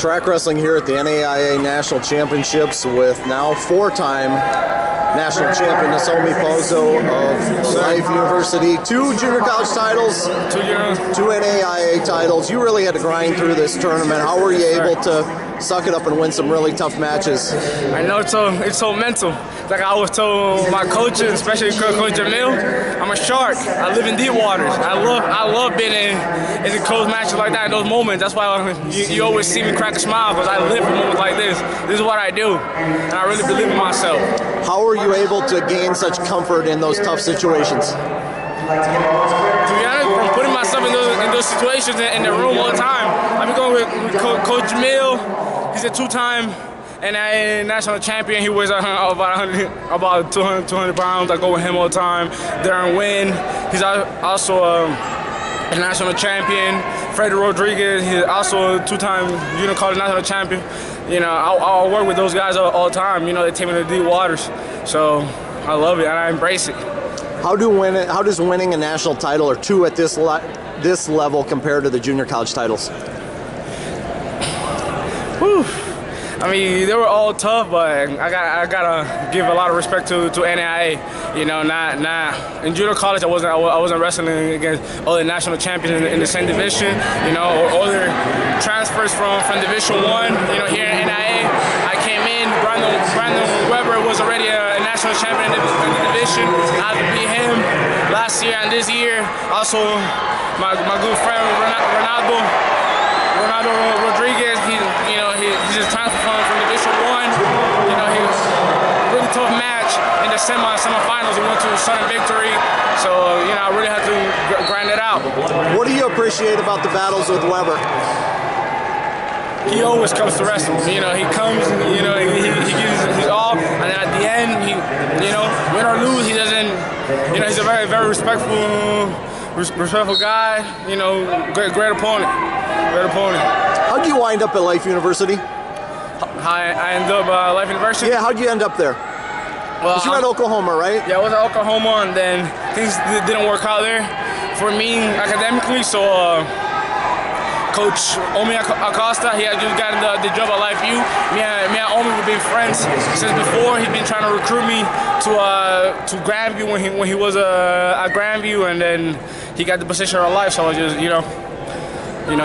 Track wrestling here at the NAIA National Championships with now four-time national champion Nosomy Pozo of Life University. 2 junior college titles, 2 NAIA titles. You really had to grind through this tournament. How were you able to suck it up and win some really tough matches? I know it's so mental. Like I always told my coaches, especially Coach Jamil, I'm a shark. I live in deep waters. I love being in close matches like that, in those moments. That's why you always see me crack a smile, because I live for moments like this. This is what I do, and I really believe in myself. How are you able to gain such comfort in those tough situations? To be honest, from putting myself in those situations in the room all the time. I've been going with Coach Jamil. He's a 2-time NAIA national champion. He weighs about 200 pounds. I go with him all the time. Darren Wynn, he's also a national champion. Freddie Rodriguez, he's also a 2-time junior college national champion. You know, I'll work with those guys all the time. You know, they take me to deep waters. So I love it and I embrace it. How does winning a national title or 2 at this level compare to the junior college titles? Whew. I mean, they were all tough, but I gotta give a lot of respect to NAIA. You know, not in junior college I wasn't wrestling against other national champions in the same division. You know, or other transfers from Division 1. You know, here in NAIA, I came in. Brandon Weber was already a national champion in the division. I had to beat him last year and this year. Also, my good friend Ronaldo Rodriguez, he's just transferred from Division 1. You know, he was a really tough match in the semifinals. He went to a sudden victory. So, you know, I really had to grind it out. What do you appreciate about the battles with Weber? He always comes to wrestle. You know, he comes, you know, he gives his all, and then at the end, win or lose, he doesn't, you know, he's a very, very respectful guy. You know, great opponent. How did you wind up at Life University? I ended up at Life University? Yeah, how did you end up there? Well, you were at Oklahoma, right? Yeah, I was at Oklahoma, and then things didn't work out there for me academically, so Coach Omi Acosta, he had just gotten the job at Life U. Me and Omi have been friends since before. He'd been trying to recruit me to Grandview when he was at Grandview, and then he got the position at Life, so I just, you know,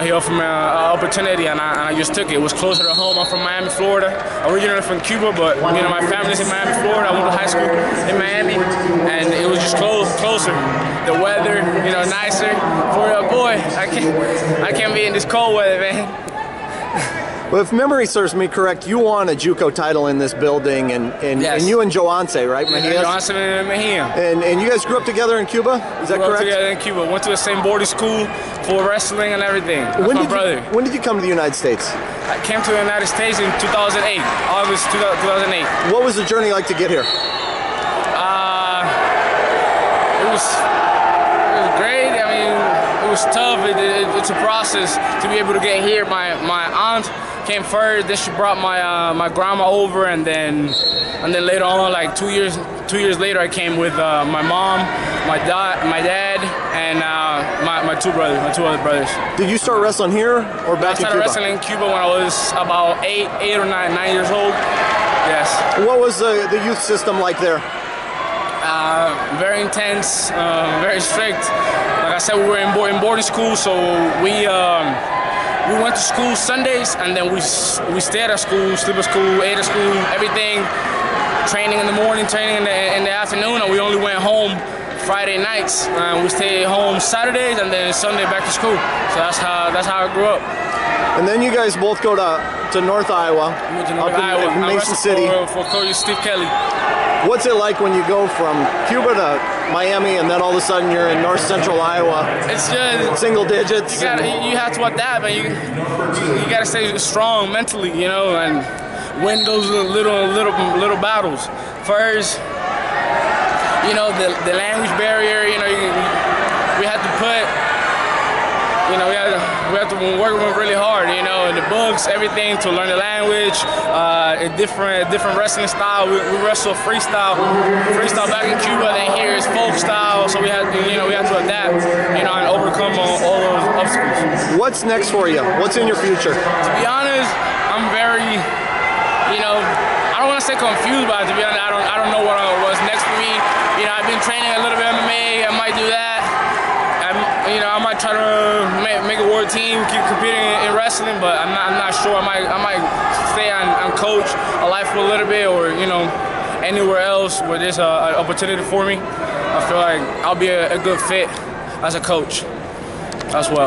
he offered me an opportunity, and I just took it. It was closer to home. I'm from Miami, Florida. Originally from Cuba, but you know, my family's in Miami, Florida. I went to high school in Miami, and it was just closer. The weather, you know, nicer. For a boy, I can't be in this cold weather, man. Well, if memory serves me correct, you won a JUCO title in this building, and yes. And you and Joance, right? Yeah, Joance and Mejia. And you guys grew up together in Cuba? Is that correct? We grew up together in Cuba. Went to the same boarding school for wrestling and everything. That's my brother. When did you come to the United States? I came to the United States in 2008, August 2008. What was the journey like to get here? It was great. I mean, it was tough. It's a process to be able to get here. My aunt came first. Then she brought my grandma over, and then later on, like 2 years later, I came with my mom, my dad, and my two other brothers. Did you start wrestling here or back in Cuba? I started wrestling in Cuba when I was about 8 or 9 years old. Yes. What was the youth system like there? Very intense, very strict. Like I said, we were in boarding school, so we went to school Sundays, and then we stayed at school, slept at school, ate at school, everything. Training in the morning, training in the afternoon, and we only went home Friday nights. We stayed home Saturdays, and then Sunday back to school. So that's how I grew up. And then you guys both go to North Iowa, we went to North Iowa. in Mason City. For Coach Steve Kelly. What's it like when you go from Cuba to Miami, and then all of a sudden you're in North Central Iowa? It's just single digits. You have to adapt, but you got to stay strong mentally, you know, and win those little battles. First, you know, the language barrier. You know, we had to put, you know, we had have to work really hard, you know, in the books, everything, to learn the language, a different wrestling style. We wrestle freestyle back in Cuba, then here is folk style, so we have to adapt, you know, and overcome all those obstacles. What's next for you? What's in your future? To be honest, I'm very, you know, I don't want to say confused, but to be honest, I don't know what's next for me. You know, I've been training a little bit MMA. I might do that. I might try to make a world team, keep competing in wrestling, but I'm not sure. I might stay on coach a life for a little bit, or you know, anywhere else where there's an opportunity for me. I feel like I'll be a good fit as a coach as well.